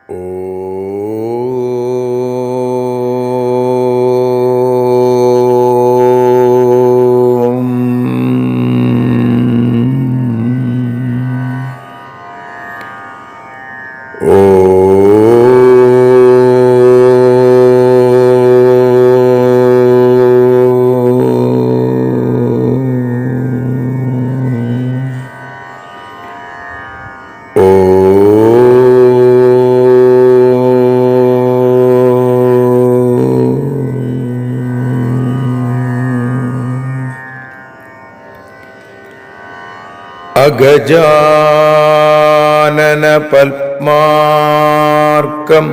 അഗജാനന പത്മാർക്കം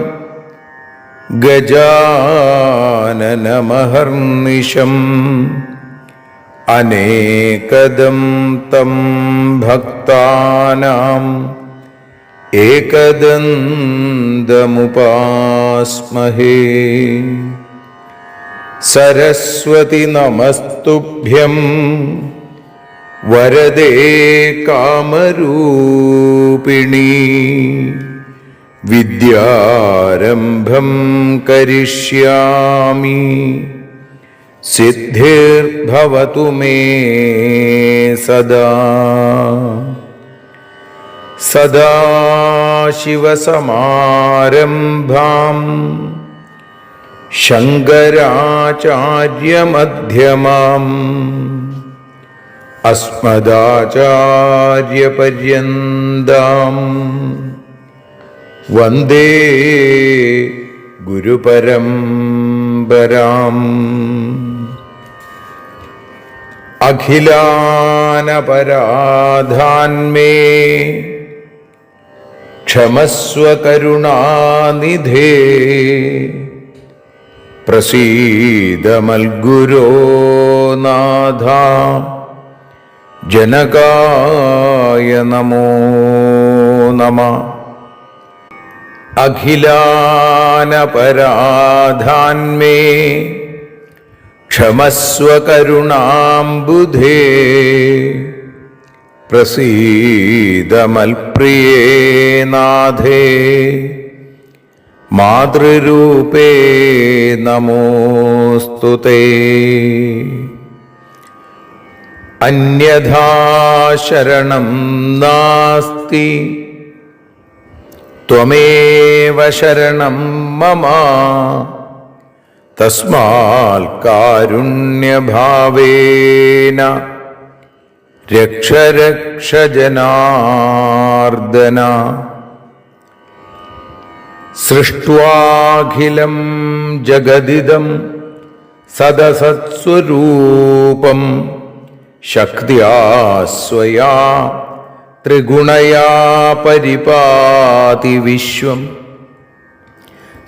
ഗജാനനമഹർനിശം അനേകദം തം ഭക്താനാം ഏകദന്തമുപാസ്മഹേ. സരസ്വതി നമസ്തുഭ്യം വരദേ കാമരൂപിണി. വിദ്യാരംഭം കരിഷ്യാമി സിദ്ധിർഭവതു മേ സദാ. സദാശിവസമാരംഭാം ശങ്കരാചാര്യമധ്യമാം അസ്മദാചാര്യപര്യന്താം വന്ദേ ഗുരുപരമ്പരാം. അഖിലാനപരാധാന്മേ ക്ഷമസ്വ കരുണാനിധേ. പ്രസീദ മൽഗുരോ നാഥ ജനകായ നമോ നമഃ. അഖിലാനപരാധാന്മേ ക്ഷമസ്വ കരുണാംബുധേ. പ്രസീദ മൽപ്രിയേ നാഥേ മാതൃരൂപേ നമോസ്തുതേ. അന്യഥാ ശരണം നാസ്തി ത്വമേവ ശരണം മമ. തസ്മാൽ കാരുണ്യഭാവേന രക്ഷ രക്ഷ ജനാർദ്ദന. സൃഷ്ട്വാഖിലം ജഗദിദം സദസത്സ്വരൂപം ശക്ത്യാ സ്വയാ ത്രിഗുണയാ പരിപാതി വിശ്വം.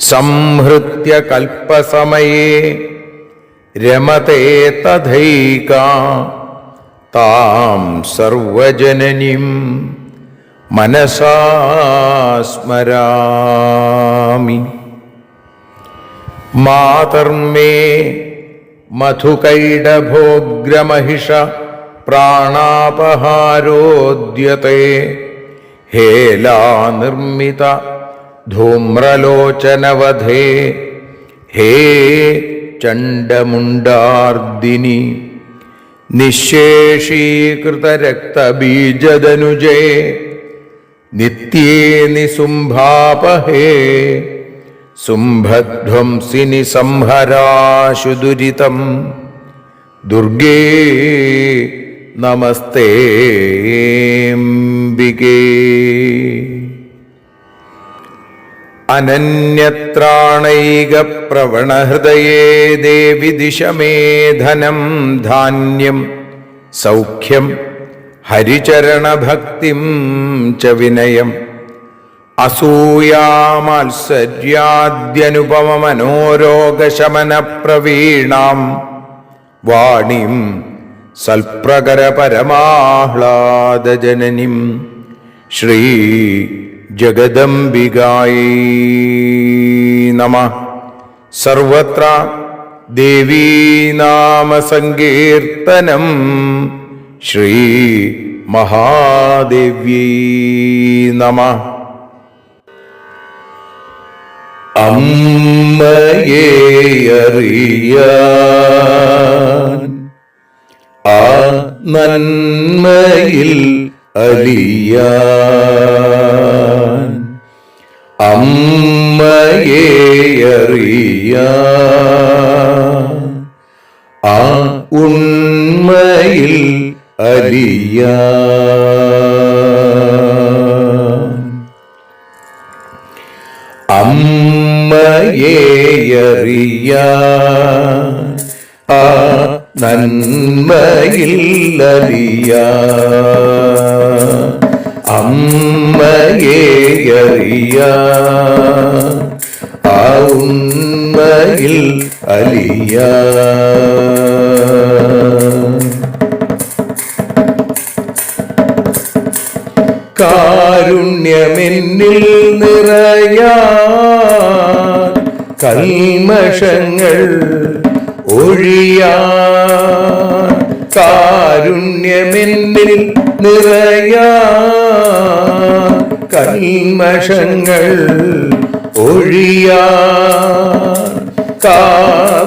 സംഹൃത്യ കൽപ്പസമയേ രമതേ തഥൈകാ താം സർവജനനീം മനസാ സ്മരാമി. മാതർമേ മധുകൈടഭോഗ്രമഹിഷ പ്രാണാപഹാരോദ്യത്തെ. ഹേലാനിർമ്മിത ധൂമ്രലോചനവധേ. ഹേ ചണ്ഡമുണ്ഡാർദിനി നിശേഷീകൃതരക്തബീജദനുജേ. നിത്യേ നിസുംഭാപഹേ സുംഭധ്വംസിനി സംഹരാശു ദുരിതം. ദുർഗേ നമസ്തേംബികേ. അനന്യത്രാണൈകപ്രവണഹൃദയേ ദേവി ദിശ മേ ധനം ധാന്യം സൗഖ്യം ഹരിചരണഭക്തിം ച വിനയം. അസൂയാമാത്സര്യാദ്യനുപമമനോരോഗശമനപ്രവീണാം വാണിം സൽപ്രകരപരമാഹ്ലാദജനനിം ശ്രീ ജഗദംബികായൈ നമഃ. സർവത്ര ദേവീനാമസങ്കീർത്തനം ശ്രീ മഹാദേവ്യൈ നമഃ. അമ്മയെ അറിയാൻ ആ നന്മയിൽ അലിയാൻ അമ്മയെ അറിയാൻ ആ ഉണ്മയിൽ അലിയാൻ അമ്മയെ അറിയാൻ ആ നന്മയിൽ അലിയാൻ അമ്മയെ അറിയാൻ ആ ഉണ്മയിൽ അലിയാൻ കാരുണ്യമെന്നിൽ നിറയാൻ കൽമഷങ്ങൾ ഒഴിയാൻ കാരുണ്യമെന്നിൽ നിറയാൻ കൽമഷങ്ങൾ ഒഴിയാൻ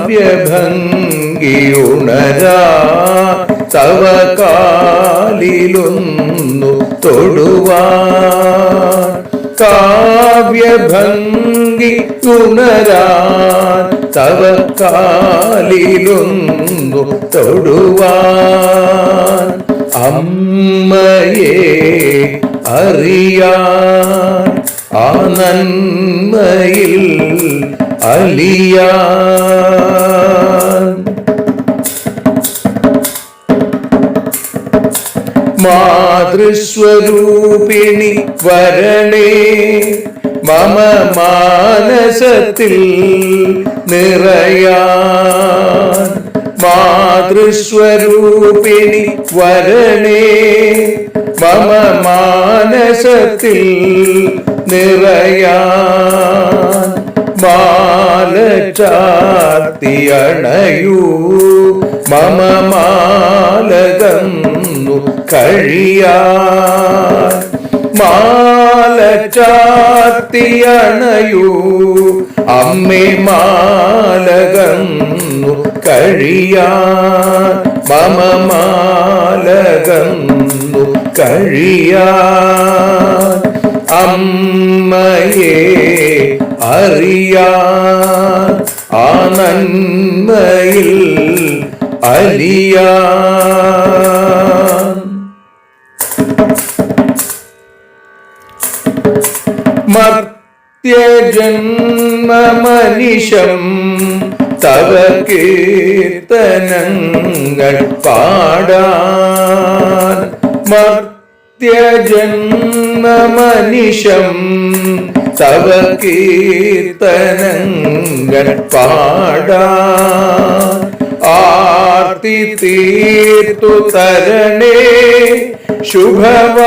കാവ്യഭംഗി ഉണരാ തവ കാലിലൊന്നു തൊടുവാൻ കാവ്യഭംഗി ഉണരാൻ തവ കാലിലൊന്നു തൊടുവാൻ അമ്മയെ അറിയാൻ ആ നന്മയിൽ അലിയാൻ മാതൃസ്വരൂപിണി വരണേ മമ മാനസത്തിൽ നിറയാൻ മാതൃസ്വരൂപിണി വരണേ മമ മാനസത്തിൽ നിറയാൻ മാല ചാർത്തിയണയൂ മമ മാലകന്നു കഴിയാൻ മാല ചാർത്തിയണയൂ അമ്മേ മാലകന്നു കഴിയാൻ മമ മാലകന്നു കഴിയാൻ അമ്മയെ അറിയാൻ ആ നന്മയിൽ അലിയാൻ മർത്യജന്മമനിശം തവ കീർത്തനങ്ങൾ പാടാൻ മർത്യജന്മമനിശം തവ കീർത്തനങ്ങൾ പാടാൻ ആർത്തി തീർത്തു തരണേ ശുഭവാർത്തയെന്നിൽ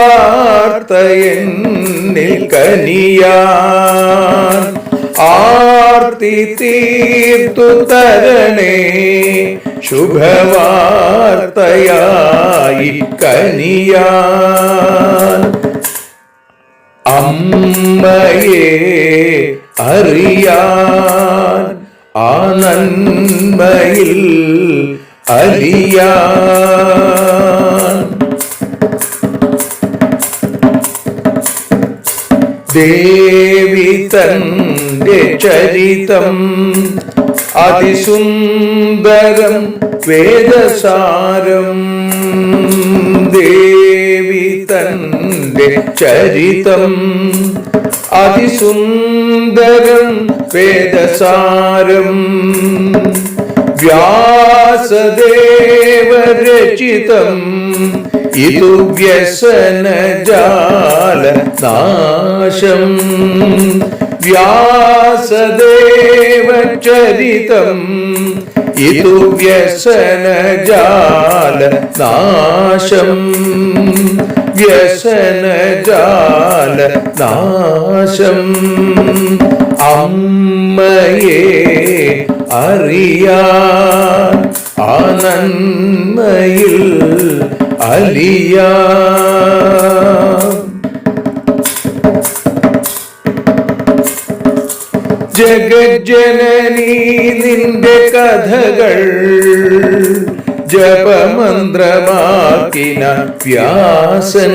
കനിയാൻ ആർത്തി തീർത്തു തരണേ ശുഭവാർത്തയായി കനിയാൻ അമ്മയെ അറിയാൻ ആ നന്മയിൽ അലിയാൻ ദേവി തന്റെ ചരിതം അതിസുന്ദരം വേദസാരം ദേവി തന്റെ ചരിതം അതിസുന്ദരം വേദസാരം വ്യാസദേവരചിതം ഇതു വ്യസനജാലനാശം വ്യാസദേവചരിതം ഇതു വ്യസനജാലനാശം വ്യസനജാലനാശം അമ്മയെ അറിയാൻ ആ നന്മയിൽ അലിയാൻ ജഗജ്ജനനീ നിന്റെ കഥകൾ ജപമന്ത്രമാക്കിന വ്യാസൻ.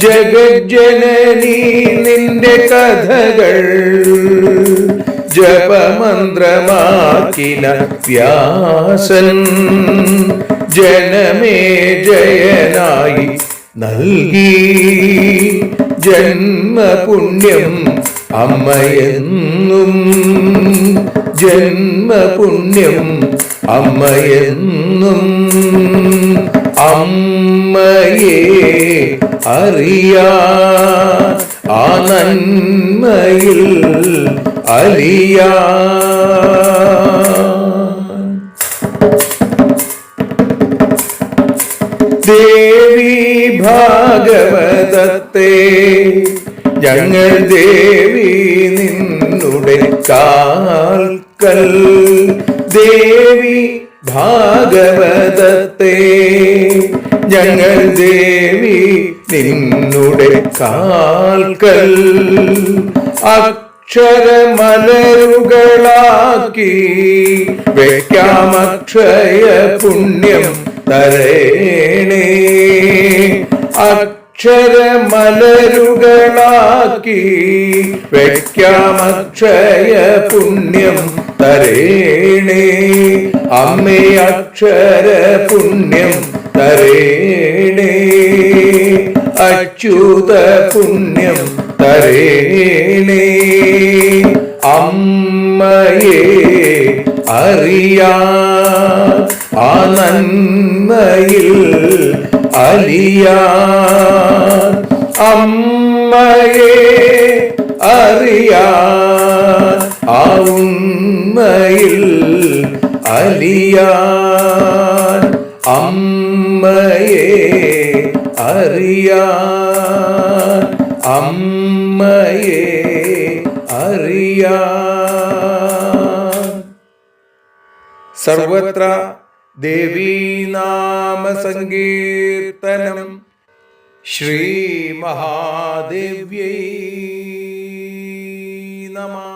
ജഗജ്ജനനീ നിന്റെ കഥകൾ ജപമന്ത്രമാക്കിന വ്യാസൻ. ജനമേ ജയനായി നൽകി ജന്മപുണ്യം അമ്മയെന്നും. ജന്മപുണ്യം അമ്മയെന്നും. അമ്മയെ അറിയാ ആ നന്മയിൽ അലിയാ. ദേവി ഭാഗവതത്തെ ഞങ്ങൾ ദേവി നിന്നുടെ കാൽക്കൽ. ദേവി ഭാഗവതത്തെ ഞങ്ങൾ ദേവി നിന്നുടെ കാൽക്കൽ. അക്ഷരമലരുകളാക്കി വെക്കാമക്ഷയ പുണ്യം തരേണേ. അക്ഷരമലരുകളാക്കി വെക്കാമക്ഷയ പുണ്യം തരേണേ. അമ്മേ അക്ഷര പുണ്യം തരേണേ. അച്യുത പുണ്യം തരേണേ. അമ്മയെ അറിയാ ആ നന്മയിൽ അലിയാ. അമ്മയെ അറിയാ ആ ഉണ്മയിൽ അലിയാ. അമ്മയെ അറിയാ. അമ്മയെ അറിയാ. സർവത്ര ദേവീനാമ സങ്കീർത്തനം. ശ്രീ മഹാദേവ്യൈ നമഃ.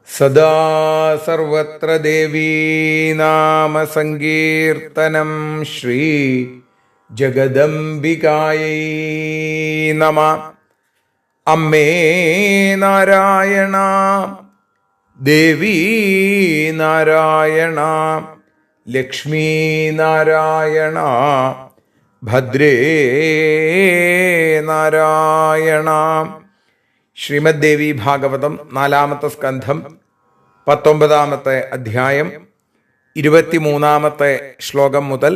സദാ സർവത്ര ദേവീനാമ സങ്കീർത്തനം. ശ്രീ ജഗദംബികായൈ നമഃ. അമ്മേ നാരായണ, ദേവീ നാരായണ, ലക്ഷ്മീ നാരായണ, ഭദ്രേ നാരായണ. ശ്രീമദ് ദേവി ഭാഗവതം 4-ാമത്തെ സ്കന്ധം 19-ാമത്തെ അധ്യായം 23-ാമത്തെ ശ്ലോകം മുതൽ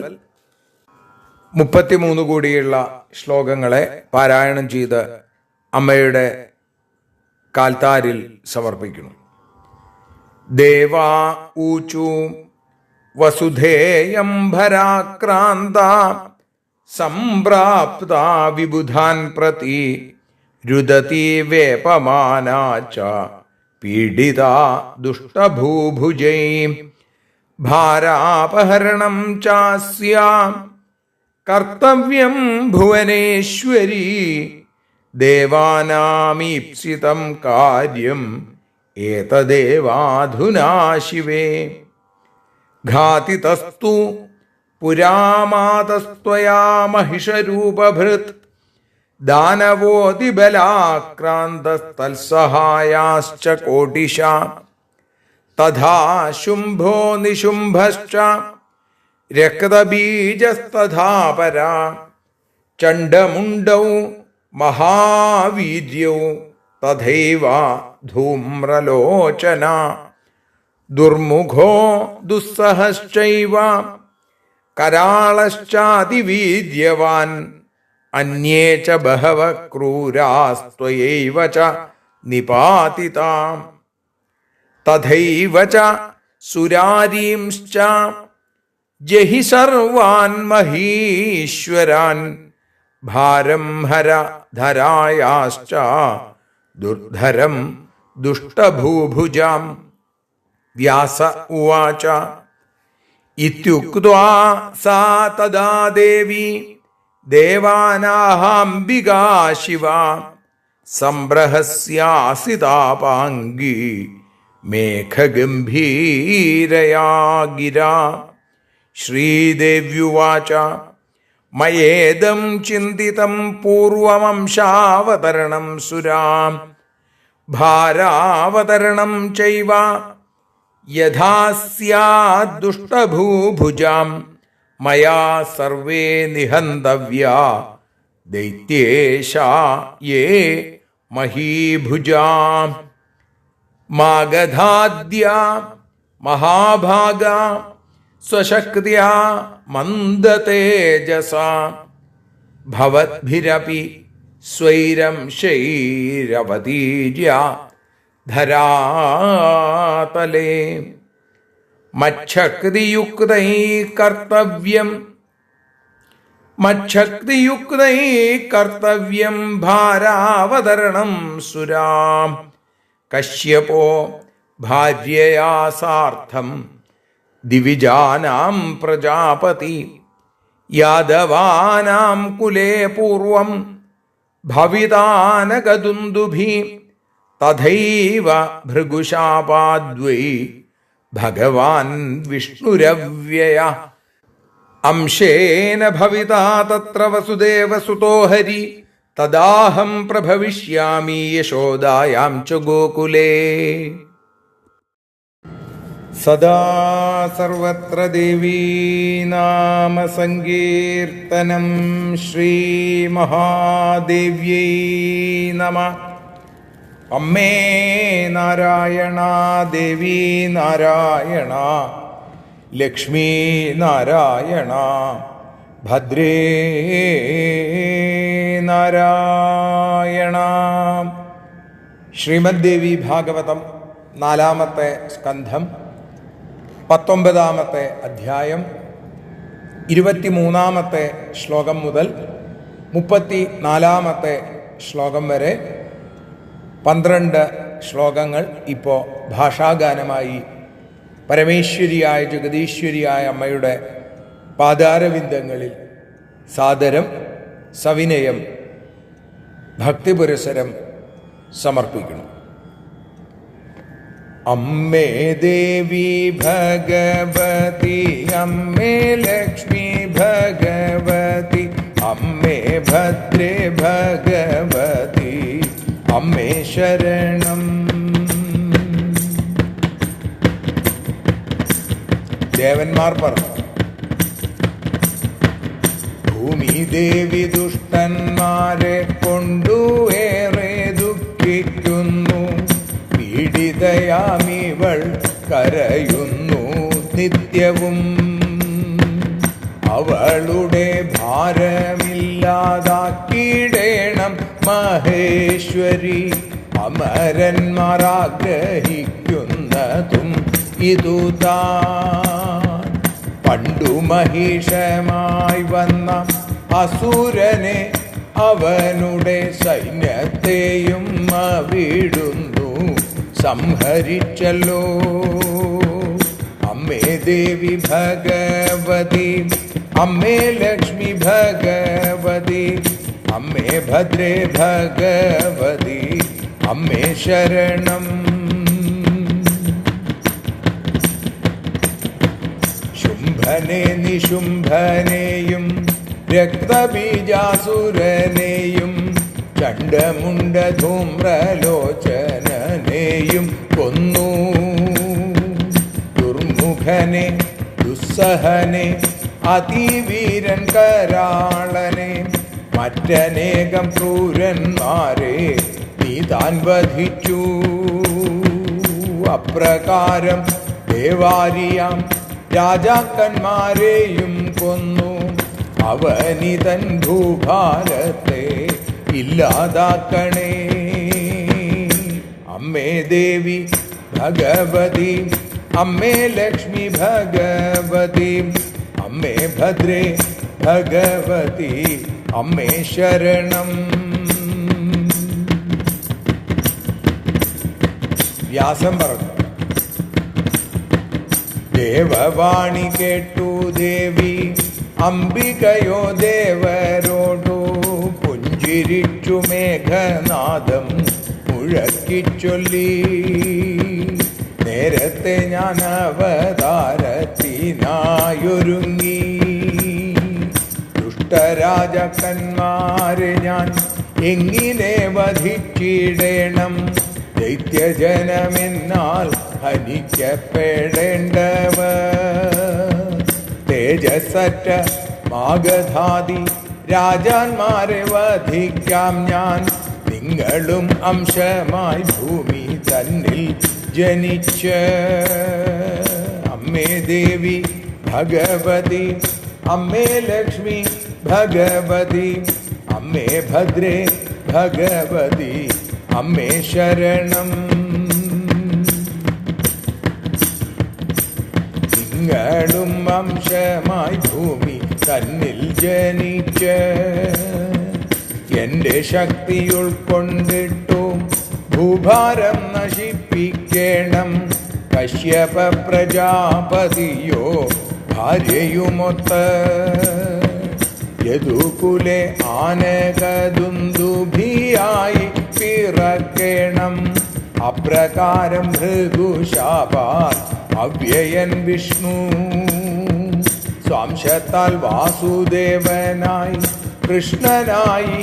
33 കൂടിയുള്ള ശ്ലോകങ്ങളെ പാരായണം ചെയ്ത് അമ്മയുടെ കാൽത്താരിൽ സമർപ്പിക്കുന്നു. ദേവാ ഊചു വസുധേയം ഭരാക്രാന്ത സംപ്രാപ്ത വിബുധാൻ പ്രതി രുദതി വേപമാനാ ച പീഡിത ദുഷ്ടഭൂഭുജൈ. ഭാരാപഹരണം ചാസ്യാം കർത്തവ്യം ഭുവനേശ്വരി. ദേവാനാമീപ്സിതം കാര്യം ഏതദേവാധുനാ ശിവേ. ഘാതിതസ്തു പുരാമാതസ്ത്വയാ മഹിഷരൂപഭൃത് ദാനവോതിബലാക്രാന്തസ്തൽസഹായാശ്ച കോടിശ. തഥാ ശുംഭോ നിശുംഭശ്ച രക്തബീജസ്തഥാ പരാ. ചണ്ഡമുണ്ഡൗ മഹാവീര്യൗ തഥൈവ ധൂമ്രലോചന. ദുർമുഖോ ദുസ്സഹശ്ചൈവ കരാളശ്ചാതിവീര്യവാൻ. അന്യേ ച ബഹവ ക്രൂരാസ്ത്വയൈവ ച നിപാതിതാം. തഥൈവ ച സുരാരീംശ്ച ജഹി സർവാൻ മഹീശ്വരാൻ. ഭാരം ഹര ധരായാശ്ച ദുർധരം ദുഷ്ടഭൂഭുജാം. വ്യാസ ഉവാച ഇത്യുക്ത്വാ സാ തദാ ദേവി ദേവാനാഹംബികാ ശിവ സംബ്രഹസ്യാസിതാപാംഗി മേഘഗംഭീരയാ ഗിരാ. ശ്രീദേവ്യുവാച മയേദം ചിന്തിതം പൂർവമംശാവതരണം സുരാം ഭാരാവതരണം ചൈവ യഥാ സ്യാദുഷ്ടഭൂഭുജാം മയാ സർവേ നിഹന്തവ്യാ ദൈത്യേശാ യേ മഹീഭുജാം. മാഗധാദ്യാ മഹാഭാഗാ സ്വശക്ത്യാ മന്ദതേജസാ ഭവദ്ഭിരപി സ്വൈരം ശൈരവതീര്യ ധരാതലേ. മച്ഛക്തിയുക്തൈ കർത്തവ്യം ഭാരാവതരണം സുരാം. കശ്യപോ ഭാര്യയാ സാർത്ഥം ദിവിജാനാം പ്രജാപതി യാദവാനാം കുലേ പൂർവം ഭവിതാനകദുന്ദുഭി തഥൈവ ഭൃഗുശാപാദ്വൈ ഭഗവാൻ വിഷ്ണുരവ്യയ. അംശേന ഭവിതാ തത്ര വസുദേവസുതോ ഹരി തദാഹം പ്രഭവിഷ്യാമി യശോദായാം ച ഗോകുലേ. സദാ സർവത്ര ദേവീ നാമ സങ്കീർത്തനം. ശ്രീമഹാദേവ്യൈ നമഃ. അമ്മേ നാരായണ, ദേവി നാരായണ, ലക്ഷ്മീ നാരായണ, ഭദ്രേ നാരായണ. ശ്രീമദ് ദേവി ഭാഗവതം 4-ാമത്തെ സ്കന്ധം 19-ാമത്തെ അധ്യായം 23-ാമത്തെ ശ്ലോകം മുതൽ 34-ാമത്തെ ശ്ലോകം വരെ 12 ശ്ലോകങ്ങൾ ഇപ്പോൾ ഭാഷാഗാനമായി പരമേശ്വരിയായ ജഗദീശ്വരിയായ അമ്മയുടെ പാദാരവിന്ദങ്ങളിൽ സാദരം സവിനയം ഭക്തിപുരസരം സമർപ്പിക്കുന്നു. അമ്മേ ദേവി ഭഗവതി, അമ്മേ ലക്ഷ്മി ഭഗവതി, അമ്മേ ഭദ്രേ ഭഗവതി, അമ്മേ ശരണം. ദേവന്മാർ പറഞ്ഞു, ഭൂമി ദേവി ദുഷ്ടന്മാരെ കൊണ്ടു ഏറെ ദുഃഖിക്കുന്നു, പീഡിതയാമിവൾ കരയുന്നു നിത്യവും. അവളുടെ ഭാരമില്ലാതാക്കിയിടേണം മഹേശ്വരി, അമരന്മാർ ആഗ്രഹിക്കുന്നതും ഇതുതാൻ. പണ്ടു മഹിഷമായി വന്ന അസുരനെ അവനുടെ സൈന്യത്തെയും അവിടുന്നു സംഹരിച്ചല്ലോ. അമ്മേ ദേവി ഭഗവതി, അമ്മേ ലക്ഷ്മി ഭഗവതി, അമ്മേ ഭദ്രേ ഭഗവതി, അമ്മേ ശരണം. ശുംഭനെ നിശുംഭനെയും രക്തബീജാസുരനെയും ചണ്ഡമുണ്ട ധൂമ്രലോചനനെയും കൊന്നു. ദുർമുഖനെ ദുസ്സഹനെ അതിവീരൻ കരാളനെ മറ്റനേകം ക്രൂരന്മാരെ നീ താൻ വധിച്ചു. അപ്രകാരം ദേവാരിയാം രാജാക്കന്മാരെയും കൊന്നു. അവനിതൻ ഭൂഭാരത്തെ ഇല്ലാതാക്കണേ. അമ്മേ ദേവി ഭഗവതി, അമ്മേ ലക്ഷ്മി ഭഗവതി, അമ്മേ ഭദ്രേ ഭഗവതി, അമ്മേ ശരണം. വ്യാസം പറഞ്ഞു, ദേവവാണി കേട്ടു ദേവി അംബികയോ ദേവരോടു പുഞ്ചിരിച്ചുടനെ പുഞ്ചിരിച്ചു മേഘനാദം മുഴക്കിച്ചൊല്ലി. നേരത്തെ ഞാൻ അവതാരത്തിനായൊരുങ്ങി. ദുഷ്ടരാജാക്കന്മാരെ ഞാൻ എങ്ങനെ വധിച്ചിടേണം? ദൈത്യജനമെന്നാൽ ഹനിക്കപ്പെടേണ്ടവർ. തേജസ്സറ്റ മാഗധാദി രാജാന്മാരെ വധിക്കാം ഞാൻ. നിങ്ങളും അംശമായി ഭൂമി തന്നിൽ ജനിച്ച അമ്മേ ദേവി ഭഗവതി, അമ്മേ ലക്ഷ്മി ഭഗവതി, അമ്മേ ഭദ്രേ ഭഗവതി, അമ്മേ ശരണം. നിങ്ങളും അംശമായി ഭൂമി തന്നിൽ ജനിച്ച എൻ്റെ ശക്തി ഉൾക്കൊണ്ടിട്ടു ഭൂഭാരം നശിപ്പിക്കണം. കശ്യപ പ്രജാപതിയോ ഭാര്യയുമൊത്ത് യദുകുലെ ആനകദുന്ദുഭിയായി പിറക്കേണം. അപ്രകാരം ഭൃഗുശാപാൽ അവ്യയൻ വിഷ്ണു സ്വാംശത്താൽ വാസുദേവനായി കൃഷ്ണനായി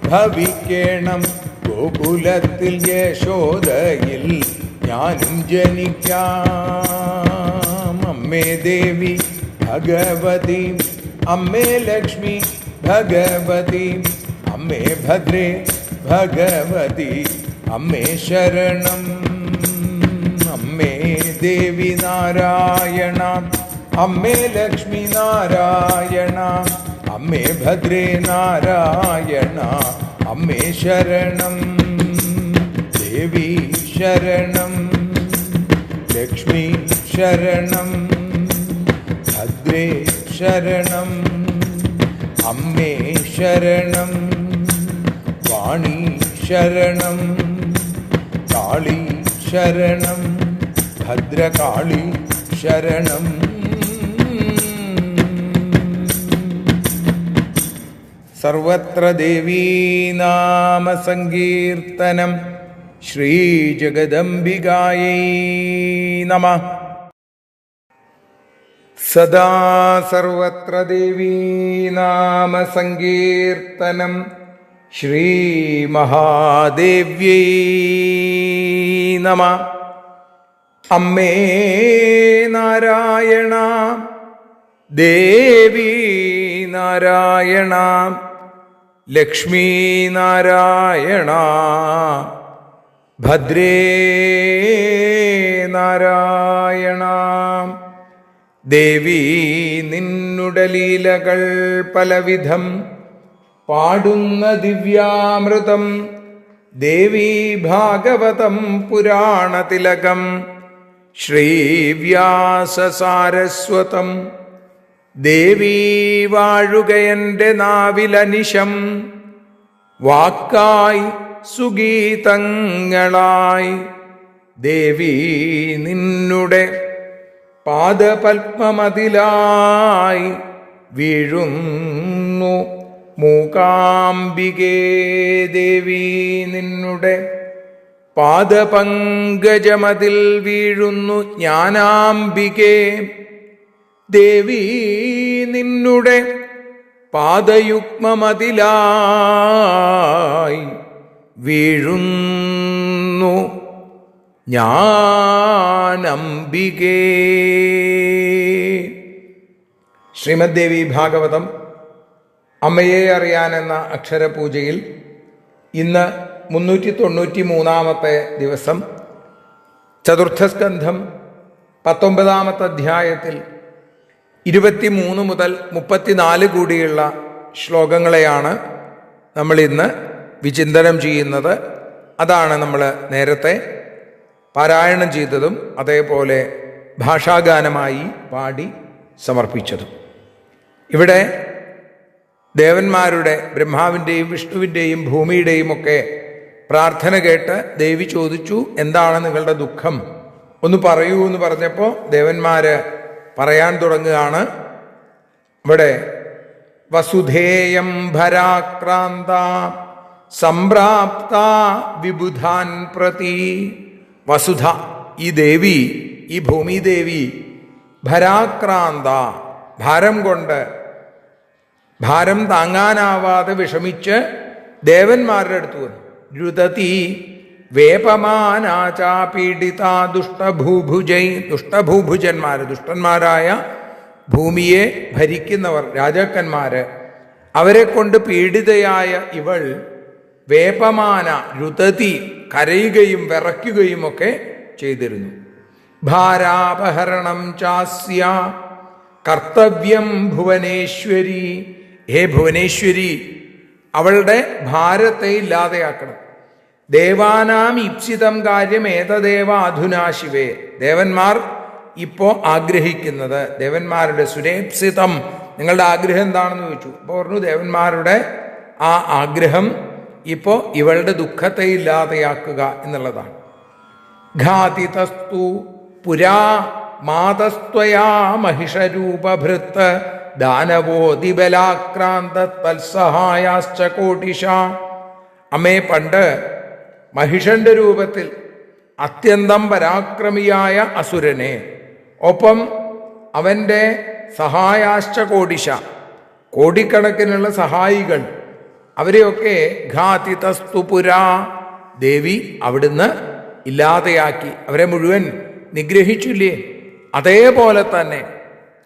ഭവിക്കേണം. ഗോകുലത്തിൽ യശോദയിൽ ഞാനും ജനിക്കാം. അമ്മേ ദേവി ഭഗവതി, അമ്മേ ലക്ഷ്മി ഭഗവതി, അമ്മേ ഭദ്രേ ഭഗവതി, അമ്മേ ശരണം. അമ്മേ ദേവി നാരായണ, അമ്മേ ലക്ഷ്മി നാരായണ, അമ്മേ ഭദ്രേ നാരായണ, അമ്മേ ശരണം. ദേവി ശരണം, ലക്ഷ്മി ശരണം, ഭദ്രേ ശരണം, അമ്മേ ശരണം, വാണി ശരണം, കാളി ശരണം, ഭദ്രകാളി ശരണം. സർവത്ര ദേവീനാമ സങ്കീർത്തനം. ശ്രീജഗദംബികായൈ നമഃ. സദാ സർവത്ര ദേവീനാമ സങ്കീർത്തനം. ശ്രീമഹാദേവ്യൈ നമഃ. അമ്മേ നാരായണ, ദേവി നാരായണ, ലക്ഷ്മീ നാരായണ, ഭദ്രേ നാരായണ. ദേവി നിന്നുടെ ലീലകൾ പലവിധം പാടുന്ന ദിവ്യാമൃതം. ദേവി ഭാഗവതം പുരാണതിലകം ശ്രീവ്യാസസാരസ്വതം. ദേവി വാഴുകയൻ്റെ നാവിലനിശം, വാക്കായി സുഗീതങ്ങളായി. ദേവി നിന്നുടെ പാദപത്മമതിലായി വീഴുന്നു മൂകാംബികേ. ദേവി നിന്നുടെ പാദപങ്കജമതിൽ വീഴുന്നു ജ്ഞാനാംബികേ. ദേവി നിന്നുടെ പാദയുഗ്മമതിലായി വീഴുന്നു ജ്ഞാനംബികേ. ശ്രീമദ് ദേവി ഭാഗവതം അമ്മയെ അറിയാനെന്ന അക്ഷരപൂജയിൽ ഇന്ന് 393 ദിവസം, ചതുർത്ഥസ്കന്ധം 19 അധ്യായത്തിൽ 23 മുതൽ 34 കൂടിയുള്ള ശ്ലോകങ്ങളെയാണ് നമ്മൾ ഇന്ന് വിചിന്തനം ചെയ്യുന്നത്. അതാണ് നമ്മൾ നേരത്തെ പാരായണം ചെയ്തതും അതേപോലെ ഭാഷാഗാനമായി പാടി സമർപ്പിച്ചതും. ഇവിടെ ദേവന്മാരുടെ, ബ്രഹ്മാവിൻ്റെയും വിഷ്ണുവിൻ്റെയും ഭൂമിയുടെയും ഒക്കെ പ്രാർത്ഥന കേട്ട് ദേവി ചോദിച്ചു, എന്താണ് നിങ്ങളുടെ ദുഃഖം, ഒന്ന് പറയൂ എന്ന് പറഞ്ഞപ്പോൾ ദേവന്മാര് പറയാൻ തുടങ്ങുകയാണ്. ഇവിടെ വസുധേയം ഭരാക്രാന്ത സംപ്രാപ്ത വിബുധാൻ പ്രതി. വസുധ, ഈ ദേവി, ഈ ഭൂമിദേവി ഭരാക്രാന്ത, ഭാരം കൊണ്ട്, ഭാരം താങ്ങാനാവാതെ വിഷമിച്ച് ദേവന്മാരുടെ അടുത്ത് വന്നു. രുദതി വേപമാനാചാ പീഡിത ദുഷ്ടഭൂഭുജൈ. ദുഷ്ടഭൂഭുജന്മാർ, ദുഷ്ടന്മാരായ ഭൂമിയെ ഭരിക്കുന്നവർ, രാജാക്കന്മാര്, അവരെ കൊണ്ട് പീഡിതയായ ഇവൾ വേപമാന, രുദതി, കരയുകയും വിറയ്ക്കുകയും ഒക്കെ ചെയ്തിരുന്നു. ഭാരാപഹരണം ചാസ്യ കർത്തവ്യം ഭുവനേശ്വരി. ഹേ ഭുവനേശ്വരി, അവളുടെ ഭാരത്തെ ഇല്ലാതെയാക്കണം. ദേവാനാം ഇപ്സിതം കാര്യം ഏതദേവ അധുനാ ശിവേ. ദേവന്മാർ ഇപ്പോ ആഗ്രഹിക്കുന്നത്, ദേവന്മാരുടെ സുരേപ്സിതം, നിങ്ങളുടെ ആഗ്രഹം എന്താണെന്ന് ചോദിച്ചു. അപ്പോൾ പറഞ്ഞു ദേവന്മാരുടെ ആ ആഗ്രഹം ഇപ്പോ ഇവളുടെ ദുഃഖത്തെ ഇല്ലാതെയാക്കുക എന്നുള്ളതാണ്. ഘാതിതസ്തു പുരാ മാതസ്ത്വയാ മഹിഷരൂപഭൃത്ത് ദാനവോതിബലാക്രാന്ത തത്സഹായാശ്ച കോടിശ. അമ്മേ, പണ്ട് മഹിഷന്റെ രൂപത്തിൽ അത്യന്തം പരാക്രമിയായ അസുരനെ, ഒപ്പം അവൻ്റെ സഹായാശ്ച കോടിശ, കോടിക്കണക്കിനുള്ള സഹായികൾ, അവരെയൊക്കെ ഘാതിതസ്തു പുരാ, ദേവി അവിടുന്ന് ഇല്ലാതെയാക്കി, അവരെ മുഴുവൻ നിഗ്രഹിച്ചില്ലേ. അതേപോലെ തന്നെ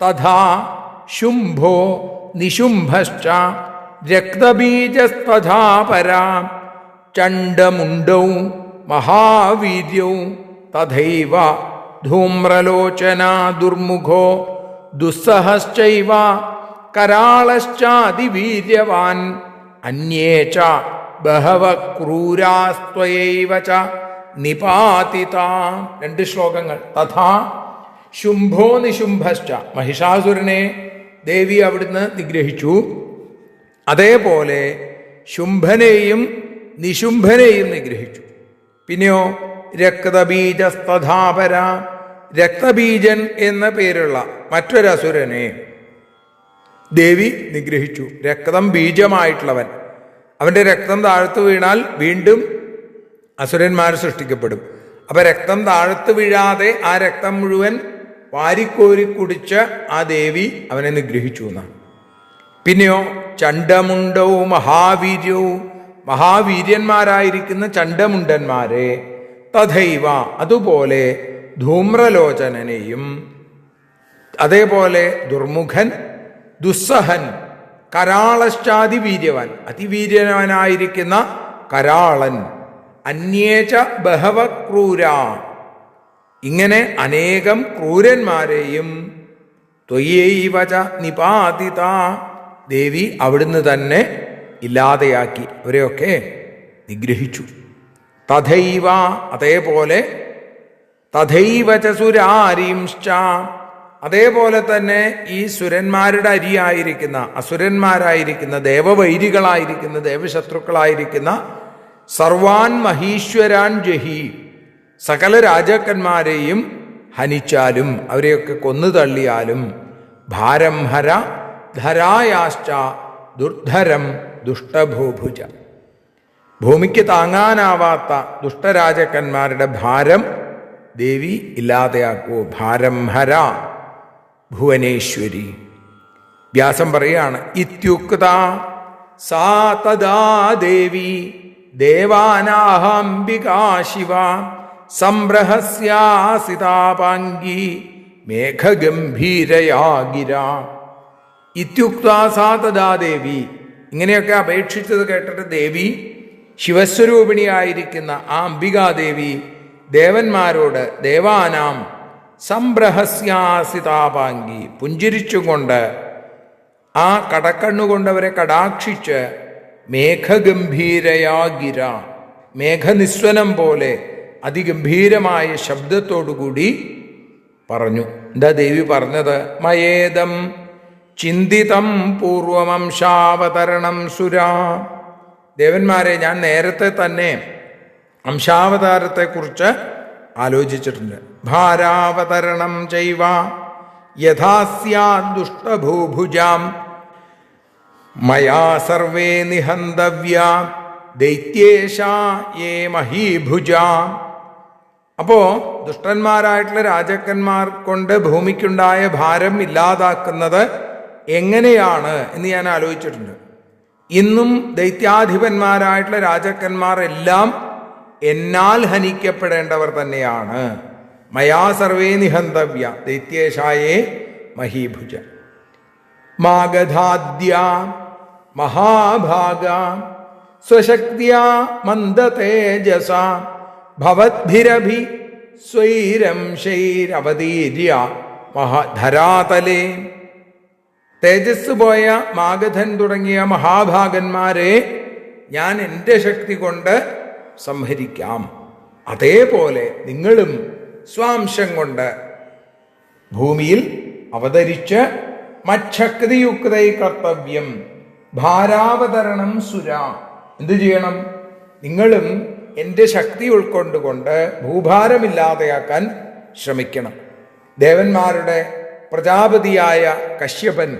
തഥാ ശുംഭോ നിശുംഭശ്ച രക്തബീജസ്തഥാ പരാ ചണ്ഡമുണ്ടൗ മഹാവീര്യൗ തഥൈവ ധൂമ്രലോചനാ ദുർമുഖോ ദുസ്സഹശ്ചൈവ കരാളശ്ചാതിവീര്യവാൻ അന്യേ ച ബഹവ ക്രൂരാസ്ത്വയൈവ ച നിപാതിത. 2 ശ്ലോകങ്ങൾ. തഥാ ശുംഭോ നിശുംഭശ്ച, മഹിഷാസുരനെ ദേവി അവിടുന്ന് നിഗ്രഹിച്ചു. അതേപോലെ ശുംഭനെയും നിശുംഭനെയും നിഗ്രഹിച്ചു. പിന്നെയോ രക്തബീജസ്തഥാപര, രക്തബീജൻ എന്ന പേരുള്ള മറ്റൊരസുരനെ ദേവി നിഗ്രഹിച്ചു. രക്തം ബീജമായിട്ടുള്ളവൻ, അവൻ്റെ രക്തം താഴ്ത്തു വീണാൽ വീണ്ടും അസുരന്മാർ സൃഷ്ടിക്കപ്പെടും. അപ്പൊ രക്തം താഴ്ത്തു വീഴാതെ ആ രക്തം മുഴുവൻ വാരിക്കോരി കുടിച്ച് ആ ദേവി അവനെ നിഗ്രഹിച്ചു എന്നാണ്. പിന്നെയോ ചണ്ഡമുണ്ടവും മഹാവീര്യവും, മഹാവീര്യന്മാരായിരിക്കുന്ന ചണ്ഡമുണ്ടന്മാരെ, തഥൈവ അതുപോലെ ധൂമ്രലോചനനെയും, അതേപോലെ ദുർമുഖൻ, ദുസ്സഹൻ, കരാളശ്ചാതിവീര്യവാൻ, അതിവീര്യവാനായിരിക്കുന്ന കരാളൻ, അന്യേച ബഹവ ക്രൂര, ഇങ്ങനെ അനേകം ക്രൂരന്മാരെയും ത്വയൈവച നിപാതിത, ദേവി അവിടുന്ന് തന്നെ ഇല്ലാതെയാക്കി, അവരെയൊക്കെ നിഗ്രഹിച്ചു. തഥൈവ അതേപോലെ, തഥൈവച സുരാരീംശ്ച, അതേപോലെ തന്നെ ഈ സുരന്മാരുടെ അരിയായിരിക്കുന്ന, അസുരന്മാരായിരിക്കുന്ന, ദേവവൈരികളായിരിക്കുന്ന, ദേവശത്രുക്കളായിരിക്കുന്ന സർവാൻ മഹീശ്വരാൻ ജഹി, സകല രാജാക്കന്മാരെയും ഹനിച്ചാലും, അവരെയൊക്കെ കൊന്നു തള്ളിയാലും, ഭാരം ഹര ധരായാശ്ച ദുർധരം ദുഷ്ടഭൂഭുജ, ഭൂമിക്ക് താങ്ങാനാവാത്ത ദുഷ്ടരാജാക്കന്മാരുടെ ഭാരം ദേവി ഇല്ലാതെയാക്കൂ. ഭാരം ഹര ഭുവനേശ്വരി. വ്യാസം പറയാണ്, ഇത്യുക്ത സാ തദാ ദേവി ദേവാനാഹംബികാ ശിവ സംബ്രഹസ്യാസിതാപാംഗി മേഘഗംഭീരയാ ഗിര. ഇത്യുക്ത സാ തദാ ദേവി, ഇങ്ങനെയൊക്കെ അപേക്ഷിച്ചത് കേട്ടിട്ട് ദേവി, ശിവസ്വരൂപിണിയായിരിക്കുന്ന ആ അംബികാദേവി ദേവന്മാരോട്, ദേവാനാം സംബ്രഹസ്യാസിതാപാംഗി, പുഞ്ചിരിച്ചുകൊണ്ട്, ആ കടക്കണ്ണുകൊണ്ടവരെ കടാക്ഷിച്ച്, മേഘഗംഭീരയാ ഗിര, മേഘനിസ്വനം പോലെ അതിഗംഭീരമായ ശബ്ദത്തോടുകൂടി പറഞ്ഞു. എന്താ ദേവി പറഞ്ഞത്? മയേദം ചിന്തിതം പൂർവമംശാവതരണം സുരാ. ദേവന്മാരെ, ഞാൻ നേരത്തെ തന്നെ അംശാവതാരത്തെക്കുറിച്ച് ആലോചിച്ചിട്ടുണ്ട്. ഭാരാവതരണം ചൈവ യഥാസ്യാ ദുഷ്ടഭൂഭുജാം മയാ സർവേ നിഹന്തവ്യ ദൈത്യേശാ യേ മഹീഭുജ. അപ്പോ ദുഷ്ടന്മാരായിട്ടുള്ള രാജാക്കന്മാർ കൊണ്ട് ഭൂമിക്കുണ്ടായ ഭാരം ഇല്ലാതാക്കുന്നത് എങ്ങനെയാണ് എന്ന് ഞാൻ ആലോചിച്ചിട്ടുണ്ട്. ഇന്നും ദൈത്യാധിപന്മാരായിട്ടുള്ള രാജാക്കന്മാർ എല്ലാം എന്നാൽ ഹനിക്കപ്പെടേണ്ടവർ തന്നെയാണ്. മയാ സർവേ നിഹന്തവ്യ ദൈത്യേശായേ മഹീഭുജ. മാഗധാദ്യ മഹാഭാഗ സ്വശക്തിയാ മന്ദതേജസ ഭവദ്ഭിരഭി സ്വൈരംശൈരവതീര്യ ധരാതലേ. തേജസ് പോയ മാഗധൻ തുടങ്ങിയ മഹാഭാഗന്മാരെ ഞാൻ എൻ്റെ ശക്തി കൊണ്ട് സംഹരിക്കാം. അതേപോലെ നിങ്ങളും സ്വാംശം കൊണ്ട് ഭൂമിയിൽ അവതരിച്ച് മച്ഛക്തിയുക്തൈ കർത്തവ്യം ഭാരാവതരണം സുര. എന്തു ചെയ്യണം? നിങ്ങളും എൻ്റെ ശക്തി ഉൾക്കൊണ്ടുകൊണ്ട് ഭൂഭാരമില്ലാതെയാക്കാൻ ശ്രമിക്കണം. ദേവന്മാരുടെ പ്രജാപതിയായ കശ്യപൻ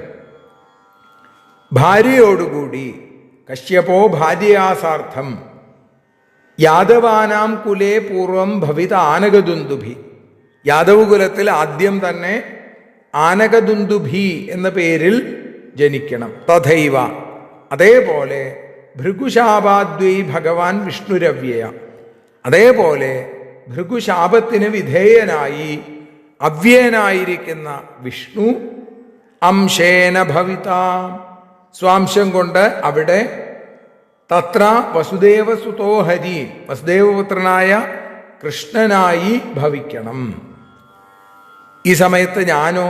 ഭാര്യയോടുകൂടി കശ്യപോ ഭാര്യാസാർത്ഥം യാദവാനാം കുലേ പൂർവം ഭവിത ആനകദുന്ദുഭി. യാദവ് കുലത്തിൽ ആദ്യം തന്നെ ആനകദുന്ദുഭി എന്ന പേരിൽ ജനിക്കണം. തഥൈവ അതേപോലെ ഭൃഗുശാപാദ്വൈ ഭഗവാൻ വിഷ്ണുരവ്യയ. അതേപോലെ ഭൃഗുശാപത്തിന് വിധേയനായി അവ്യയനായിരിക്കുന്ന വിഷ്ണു അംശേന ഭവിത സ്വാംശം കൊണ്ട് അവിടെ തത്ര വസുദേവസുതോ ഹരി വസുദേവപുത്രനായ കൃഷ്ണനായി ഭവിക്കണം. ഈ സമയത്ത് ഞാനോ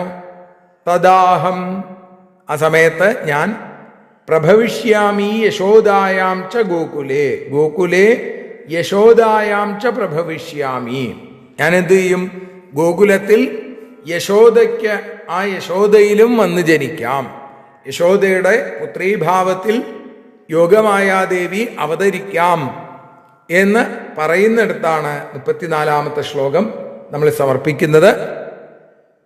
തദാഹം ആ സമയത്ത് ഞാൻ പ്രഭവിഷ്യാമി യശോദായാം ച ഗോകുലേ ഗോകുലേ യശോദായാം ച പ്രഭവിഷ്യാമി. ഞാൻ എന്ത് ചെയ്യും? ഗോകുലത്തിൽ യശോദയ്ക്ക് ആ യശോദയിലും വന്ന് ജനിക്കാം. യശോദയുടെ പുത്രീഭാവത്തിൽ യോഗമായാദേവി അവതരിക്കാം എന്ന് പറയുന്നിടത്താണ് 34-ാമത്തെ ശ്ലോകം നമ്മൾ സമർപ്പിക്കുന്നത്.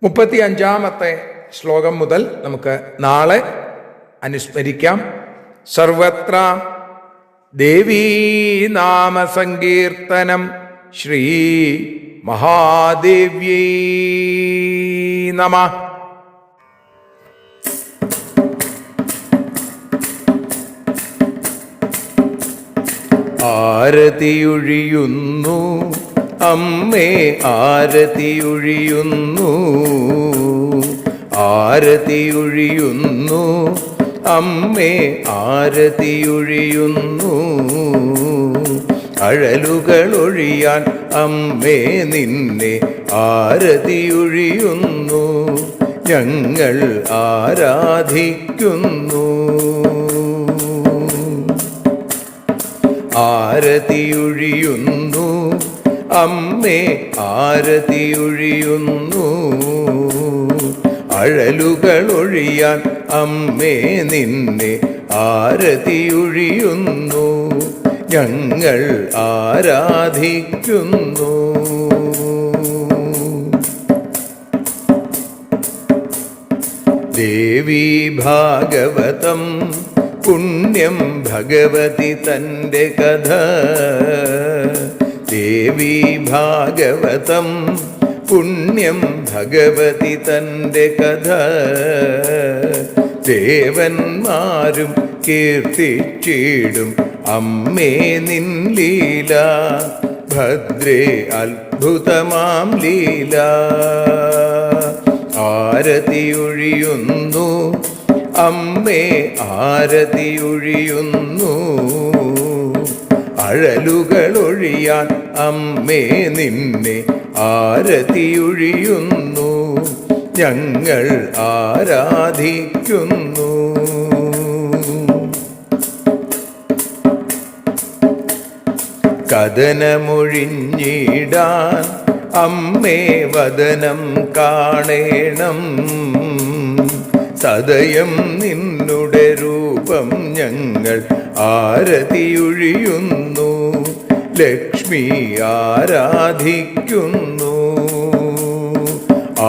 35-ാമത്തെ ശ്ലോകം മുതൽ നമുക്ക് നാളെ അനുസ്മരിക്കാം. സർവത്ര ദേവീ നാമ സങ്കീർത്തനം ശ്രീ മഹാദേവ്യൈ നമഃ. ആരതിയൊഴിയുന്നു അമ്മേ ആരതിയൊഴിയുന്നു, ആരതിയൊഴിയുന്നു അമ്മേ ആരതിയൊഴിയുന്നു. അഴലുകളൊഴിയാൻ അമ്മേ നിന്നെ ആരതിയൊഴിയുന്നു, ഞങ്ങൾ ആരാധിക്കുന്നു. ആരതിയൊഴിയുന്നു അമ്മേ ആരതിയൊഴിയുന്നു, അഴലുകളൊഴിയാൻ അമ്മേ നിന്നെ ആരതിയൊഴിയുന്നു, ഞങ്ങൾ ആരാധിക്കുന്നു. ദേവി ഭാഗവതം പുണ്യം ഭഗവതി തൻ്റെ കഥ. ദേവി ഭാഗവതം പുണ്യം ഭഗവതി തൻ്റെ കഥ. ദേവന്മാരും കീർത്തിച്ചിടും അമ്മേ നിൻ ലീല, ഭദ്രേ അത്ഭുതമാം ലീല. ആരതിയൊഴിയുന്നു അമ്മേ ആരതിയൊഴിയുന്നു, അഴലുകളൊഴിയാൻ അമ്മേ നിന്നെ ആരതിയൊഴിയുന്നു, ഞങ്ങൾ ആരാധിക്കുന്നു. കഥനമൊഴിഞ്ഞിടാൻ അമ്മേ വദനം കാണേണം, സദയം നിന്നുടെ രൂപം ഞങ്ങൾ ആരതിയൊഴിയുന്നു, ലക്ഷ്മി ആരാധിക്കുന്നു.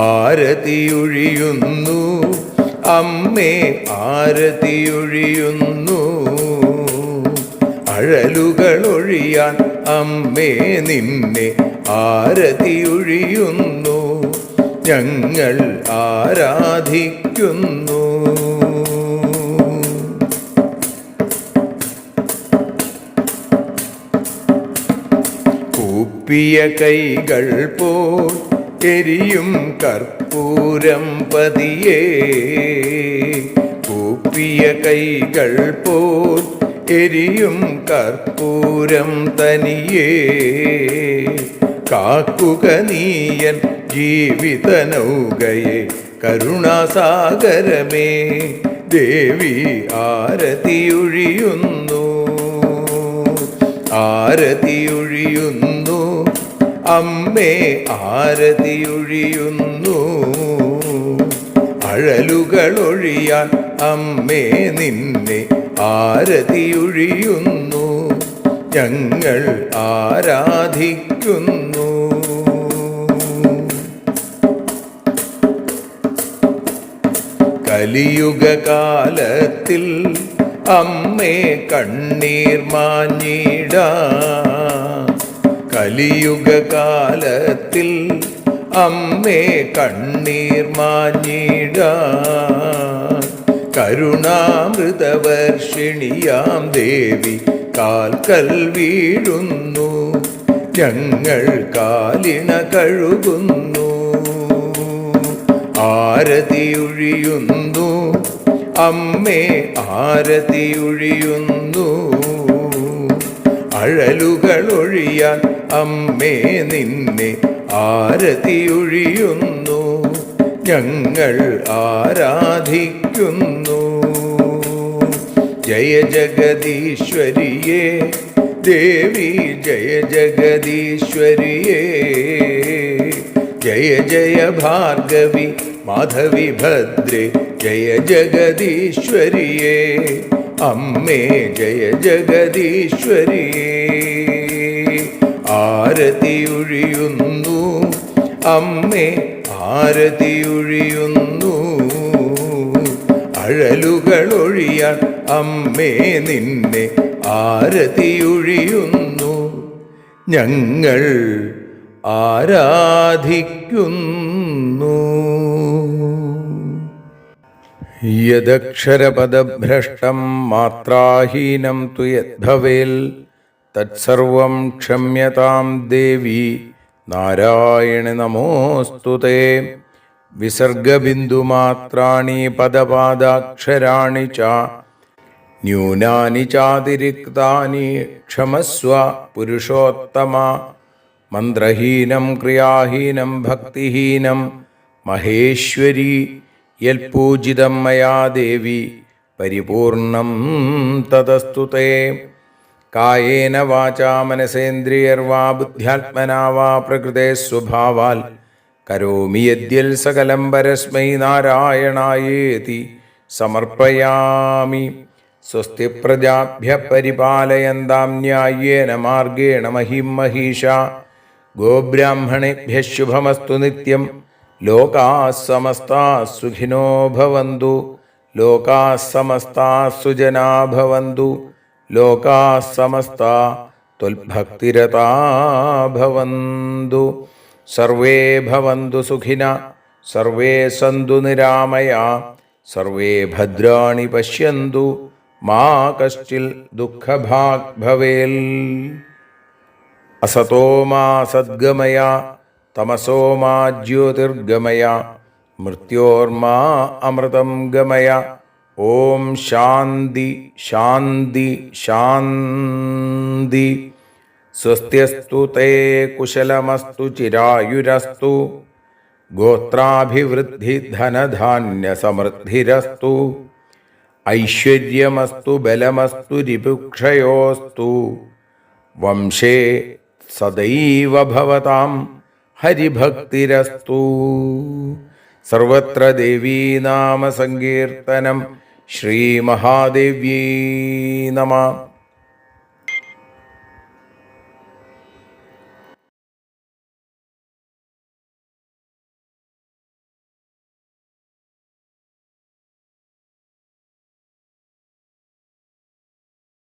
ആരതിയൊഴിയുന്നു അമ്മേ ആരതിയൊഴിയുന്നു, അഴലുകളൊഴിയാൻ അമ്മേ നിന്നെ ആരതിയൊഴിയുന്നു, ഞങ്ങൾ ആരാധിക്കുന്നു. കൂപ്പിയ കൈകൾ പോൽ എരിയും കർപ്പൂരം പതിയേ, കൂപ്പിയ കൈകൾ പോൽ എരിയും കർപ്പൂരം തനിയേ, കാക്കുക നീയൻ ജീവിത നൗകയെ കരുണാസാഗരമേ, ദേവി ആരതിയൊഴിയുന്നു, ആരതിയൊഴിയുന്നു, അമ്മേ ആരതിയൊഴിയുന്നു. അഴലുകളൊഴിയാൻ അമ്മേ നിന്നെ ആരതിയൊഴിയുന്നു, ഞങ്ങൾ ആരാധിക്കുന്നു. കലിയുഗകാലത്തിൽ അമ്മേ കണ്ണീർ മാഞ്ഞിടാ, കലിയുഗകാലത്തിൽ അമ്മേ കണ്ണീർ മാഞ്ഞിടാ, കരുണാമൃതവർഷിണിയാം ദേവി കാൽക്കൽ വീഴുന്നു, ഞങ്ങൾ കാലിണ കഴുകുന്നു. ആരതിയൊഴിയുന്നു അമ്മേ ആരതിയൊഴിയുന്നു, അഴലുകളൊഴിയാൻ അമ്മേ നിന്നെ ആരതിയൊഴിയുന്നു, ഞങ്ങൾ ആരാധിക്കുന്നു. ജയ ജഗദീശ്വരിയേ ദേവി, ജയ ജഗദീശ്വരിയേ, ജയ ജയ ഭാർഗവി മാധവി ഭദ്രേ, ജയ ജഗദീശ്വരിയേ അമ്മേ, ജയ ജഗദീശ്വരിയേ. ആരതിയൊഴിയുന്നു അമ്മേ ആരതിയൊഴിയുന്നു, അഴലുകളൊഴിയാൻ അമ്മേ നിന്നെ ആരതിയൊഴിയുന്നു, ഞങ്ങൾ ആരാധിക്കുന്നു. യദക്ഷരപദഭ്രഷ്ടം മാത്രാഹീനം തു യദ്ഭവേൽ തത്സർവം ക്ഷമ്യതാം ദേവി നാരായണ നമോസ്തുതേ. വിസർഗബിന്ദുമാത്രാണി പദപാദാക്ഷരാണി ച ന്യൂനാനി ചാതിരിക്താനി ക്ഷമസ്വ പുരുഷോത്തമ. മന്ത്രഹീനം ക്രിയാഹീനം ഭക്തിഹീനം മഹേശ്വരി യൽപൂജിതം മയാ ദേവി പരിപൂർണം തദസ്തുതേ. കായേന വാചാ മനസേന്ദ്രിയർവാ ബുദ്ധ്യാത്മനാ വാ പ്രകൃതേ സ്വഭാവാൽ കരോമി യദ്യൽ സകലം പരസ്മൈ നാരായണായേതി സമർപ്പയാമി. സ്വസ്തി പ്രജാഭ്യഃ പരിപാലയന്താം ന്യായേന മാർഗേണ മഹിം മഹീഷാ. ഗോബ്രാഹ്മണേഭ്യഃ ശുഭമസ്തു നിത്യം. ലോകാഃ സമസ്താഃ സുഖിനോ ഭവന്തു. ലോകാഃ സമസ്താഃ സുജനാ ഭവന്തു. ലോകാഃ സമസ്താഃ ത്വൽഭക്തിരതാ ഭവന്തു. സർവേ ഭവന്തു സുഖിനഃ. സർവേ സന്തു നിരാമയാഃ. സർവേ ഭദ്രാണി പശ്യന്തു. മാ കശ്ചിൽ ദുഃഖഭാഗ് ഭവേൽ. അസതോ മാ സദ്ഗമയ തമസോ മാ ജ്യോതിർഗമയ മൃത്യോർമാ അമൃതം ഗമയ. ഓം ശാന്തി ശാന്തി ശാന്തി. സ്വസ്ത്യസ്തു തേ കുശലമസ്തു ചിരായുരസ്തു. ഗോത്രാഭിവൃദ്ധി ധനധാന്യ സമൃദ്ധിരസ്തു. ഐശ്വര്യമസ്തു ബലമസ്തു രിപുക്ഷയോസ്തു. വംശേ സദൈവ ഭവതാം ഹരിഭക്തിരസ്തു. സർവത്ര ദേവീനാമ സങ്കീർത്തനം. ശ്രീമഹാദേവ്യൈ നമഃ.